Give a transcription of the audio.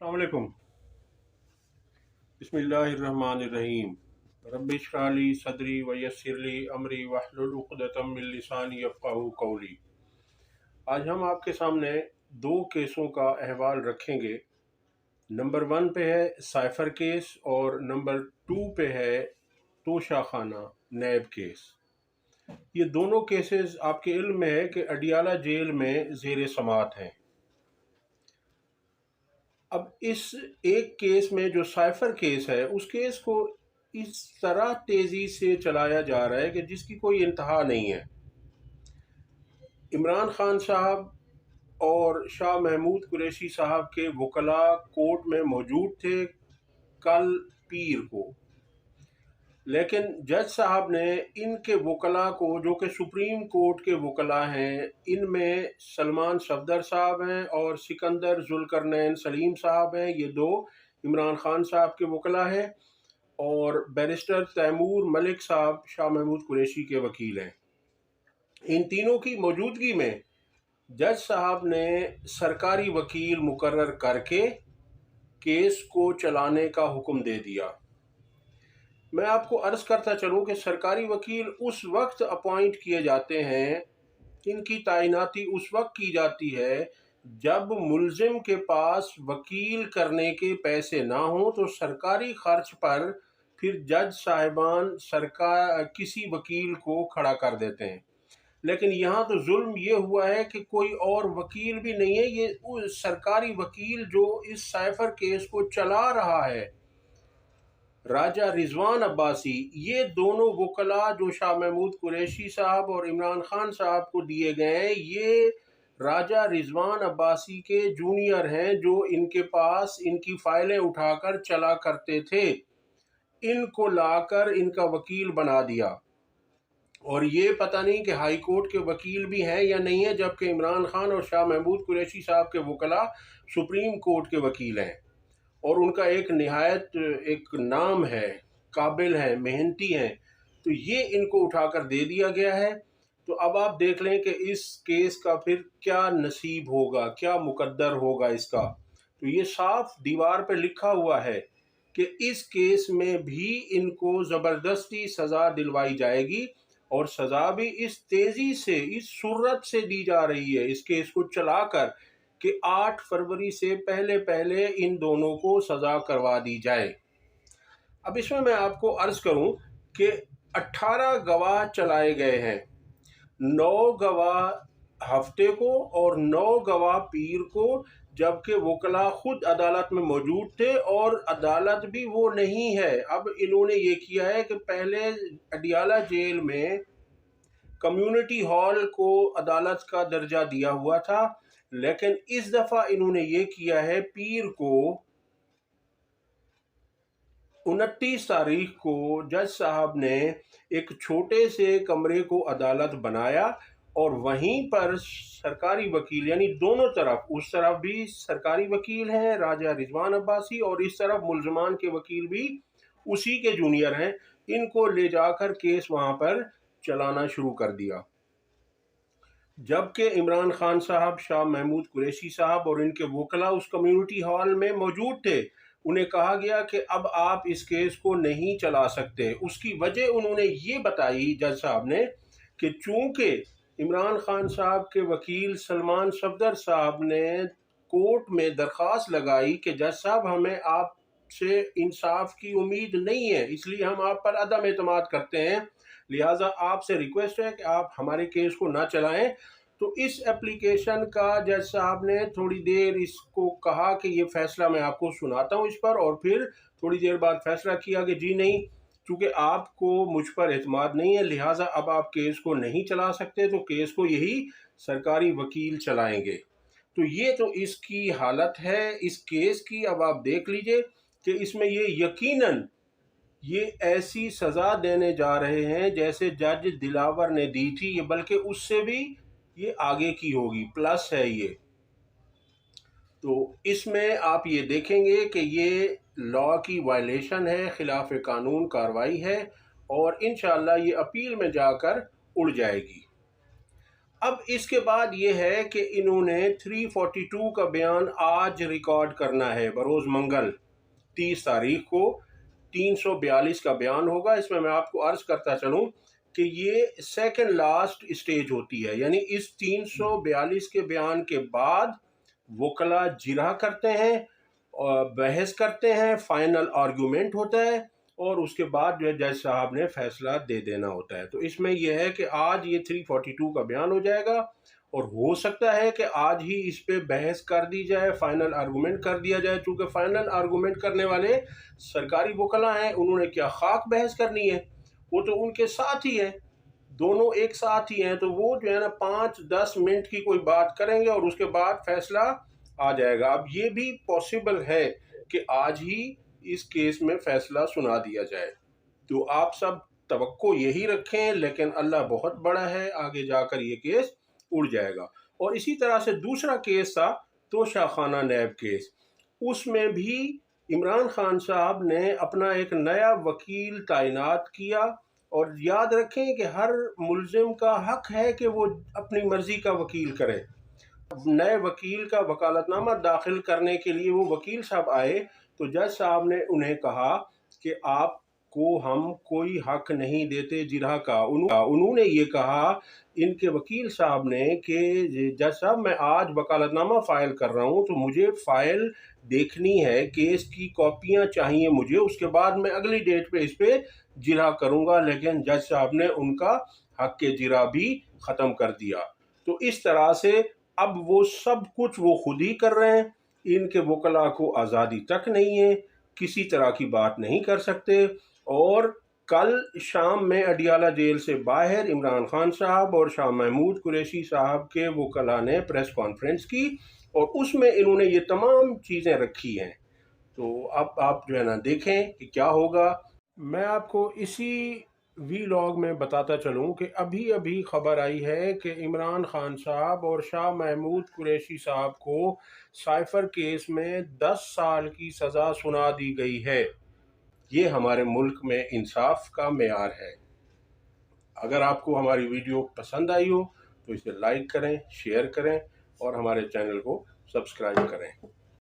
अस्सलाम वालेकुम। बिस्मिल्लाहिर्रहमानिर्रहीम। रब्बि इश्रह ली सदरी व यस्सिर ली अमरी वहलुल उक़दतम मिन लिसानी यफ़क़हू क़ौली। आज हम आपके सामने दो केसों का अहवाल रखेंगे। नंबर 1 पे है साइफ़र केस और नंबर 2 पे है तोशा खाना नैब केस। ये दोनों केसेस आपके इल्म में है कि अडियाला जेल में ज़ेर समाअत हैं। अब इस एक केस में जो साइफ़र केस है, उस केस को इस तरह तेज़ी से चलाया जा रहा है कि जिसकी कोई इंतहा नहीं है। इमरान खान साहब और शाह महमूद कुरैशी साहब के वकला कोर्ट में मौजूद थे कल पीर को, लेकिन जज साहब ने इनके वकला को, जो कि सुप्रीम कोर्ट के वकला हैं, इनमें सलमान सफदर साहब हैं और सिकंदर जुल्करनैन सलीम साहब हैं, ये दो इमरान खान साहब के वकला हैं, और बैरिस्टर तैमूर मलिक साहब शाह महमूद कुरैशी के वकील हैं। इन तीनों की मौजूदगी में जज साहब ने सरकारी वकील मुकर्रर करके केस को चलाने का हुक्म दे दिया। मैं आपको अर्ज़ करता चलूँ कि सरकारी वकील उस वक्त अपॉइंट किए जाते हैं, इनकी तैनाती उस वक्त की जाती है जब मुल्ज़िम के पास वकील करने के पैसे ना हों, तो सरकारी खर्च पर फिर जज साहिबान सरकार किसी वकील को खड़ा कर देते हैं। लेकिन यहाँ तो जुल्म ये हुआ है कि कोई और वकील भी नहीं है, ये सरकारी वकील जो इस साइफ़र केस को चला रहा है, राजा रिजवान अब्बासी, ये दोनों वकला जो शाह महमूद कुरैशी साहब और इमरान खान साहब को दिए गए हैं, ये राजा रिजवान अब्बासी के जूनियर हैं, जो इनके पास इनकी फाइलें उठाकर चला करते थे। इनको लाकर इनका वकील बना दिया, और ये पता नहीं कि हाई कोर्ट के वकील भी हैं या नहीं है, जबकि इमरान खान और शाह महमूद कुरैशी साहब के वकला सुप्रीम कोर्ट के वकील हैं, और उनका एक निहायत एक नाम है, काबिल हैं, मेहनती हैं। तो ये इनको उठाकर दे दिया गया है। तो अब आप देख लें कि इस केस का फिर क्या नसीब होगा, क्या मुकद्दर होगा इसका। तो ये साफ दीवार पे लिखा हुआ है कि इस केस में भी इनको ज़बरदस्ती सज़ा दिलवाई जाएगी, और सज़ा भी इस तेज़ी से, इस सुर्रत से दी जा रही है इस केस को चलाकर कि 8 फरवरी से पहले पहले इन दोनों को सज़ा करवा दी जाए। अब इसमें मैं आपको अर्ज़ करूं कि 18 गवाह चलाए गए हैं, 9 गवाह हफ्ते को और 9 गवाह पीर को, जबकि वकला खुद अदालत में मौजूद थे और अदालत भी वो नहीं है। अब इन्होंने ये किया है कि पहले अडियाला जेल में कम्युनिटी हॉल को अदालत का दर्जा दिया हुआ था, लेकिन इस दफ़ा इन्होंने ये किया है, पीर को 29 तारीख को जज साहब ने एक छोटे से कमरे को अदालत बनाया, और वहीं पर सरकारी वकील, यानी दोनों तरफ, उस तरफ भी सरकारी वकील हैं राजा रिजवान अब्बासी, और इस तरफ मुल्ज़मान के वकील भी उसी के जूनियर हैं, इनको ले जाकर केस वहाँ पर चलाना शुरू कर दिया। जबकि इमरान खान साहब, शाह महमूद कुरैशी साहब और इनके वकला उस कम्युनिटी हॉल में मौजूद थे। उन्हें कहा गया कि अब आप इस केस को नहीं चला सकते। उसकी वजह उन्होंने ये बताई जज साहब ने कि चूंकि इमरान खान साहब के वकील सलमान सफदर साहब ने कोर्ट में दरख्वास्त लगाई कि जज साहब, हमें आपसे इंसाफ की उम्मीद नहीं है, इसलिए हम आप पर अदम एतमाद करते हैं, लिहाजा आपसे रिक्वेस्ट है कि आप हमारे केस को ना चलाएं। तो इस एप्लीकेशन का जज साहब ने थोड़ी देर इसको कहा कि ये फैसला मैं आपको सुनाता हूं इस पर, और फिर थोड़ी देर बाद फैसला किया कि जी नहीं, चूँकि आपको मुझ पर एतमाद नहीं है, लिहाजा अब आप केस को नहीं चला सकते, तो केस को यही सरकारी वकील चलाएंगे। तो ये तो इसकी हालत है इस केस की। अब आप देख लीजिए कि इसमें ये यकीनन ये ऐसी सज़ा देने जा रहे हैं जैसे जज दिलावर ने दी थी, ये बल्कि उससे भी ये आगे की होगी, प्लस है ये। तो इसमें आप ये देखेंगे कि ये लॉ की वायलेशन है, खिलाफ कानून कार्रवाई है, और इंशाअल्लाह ये अपील में जाकर उड़ जाएगी। اب اس کے بعد یہ ہے کہ انہوں نے 342 کا بیان آج ریکارڈ کرنا ہے، بروز منگل 30 تاریخ کو 342 کا بیان ہوگا۔ اس میں آپ کو عرض کرتا چلوں کہ یہ سیکنڈ لاسٹ اسٹیج ہوتی ہے، یعنی اس 342 کے بیان کے بعد وکلا جرح کرتے ہیں اور بحث کرتے ہیں، فائنل آرگومنٹ ہوتا ہے، اور اس کے بعد جو ہے جج صاحب نے فیصلہ دے دینا ہوتا ہے۔ تو اس میں یہ ہے کہ آج یہ 342 کا بیان ہو جائے گا، اور ہو سکتا ہے کہ آج ہی اس پہ بحث کر دی جائے، فائنل آرگومنٹ کر دیا جائے، چونکہ فائنل آرگومنٹ کرنے والے سرکاری وکلا ہیں، انہوں نے کیا خاک بحث کرنی ہے، وہ تو ان کے ساتھ ہی ہے، دونوں ایک ساتھ ہی ہیں، تو وہ جو ہے نا 5-10 منٹ کی کوئی بات کریں گے اور اس کے بعد فیصلہ آ جائے گا۔ اب یہ بھی پاسبل ہے کہ آج ہی اس کیس میں فیصلہ سنا دیا جائے، تو آپ سب توقع یہی رکھیں، لیکن اللہ بہت بڑا ہے، آگے جا کر یہ کیس اڑ جائے گا۔ اور اسی طرح سے دوسرا کیس تھا توشہ خانہ نیب کیس، اس میں بھی عمران خان صاحب نے اپنا ایک نیا وکیل تعینات کیا، اور یاد رکھیں کہ ہر ملزم کا حق ہے کہ وہ اپنی مرضی کا وکیل کرے۔ نئے وکیل کا وکالت نامہ داخل کرنے کے لیے وہ وکیل صاحب آئے تو جج صاحب نے انہیں کہا کہ آپ کو ہم کوئی حق نہیں دیتے جرح کا۔ انہوں نے یہ کہا ان کے وکیل صاحب نے کہ جج صاحب میں آج وکالت نامہ فائل کر رہا ہوں، تو مجھے فائل دیکھنی ہے، کیس کی کاپیاں چاہیے مجھے، اس کے بعد میں اگلی ڈیٹ پہ اس پہ جرح کروں گا۔ لیکن جج صاحب نے ان کا حق کے جرح بھی ختم کر دیا۔ تو اس طرح سے اب وہ سب کچھ وہ خود ہی کر رہے ہیں، ان کے وکلا کو آزادی تک نہیں ہے، کسی طرح کی بات نہیں کر سکتے۔ اور کل شام میں اڈیالہ جیل سے باہر عمران خان صاحب اور شاہ محمود قریشی صاحب کے وکلا نے پریس کانفرنس کی، اور اس میں انہوں نے یہ تمام چیزیں رکھی ہیں۔ تو اب آپ جو ہے نا دیکھیں کہ کیا ہوگا۔ میں آپ کو اسی وی لاگ میں بتاتا چلوں کہ ابھی خبر آئی ہے کہ عمران خان صاحب اور شاہ محمود قریشی صاحب کو سائفر کیس میں 10 سال کی سزا سنا دی گئی ہے۔ یہ ہمارے ملک میں انصاف کا معیار ہے۔ اگر آپ کو ہماری ویڈیو پسند آئی ہو تو اسے لائک کریں، شیئر کریں اور ہمارے چینل کو سبسکرائب کریں۔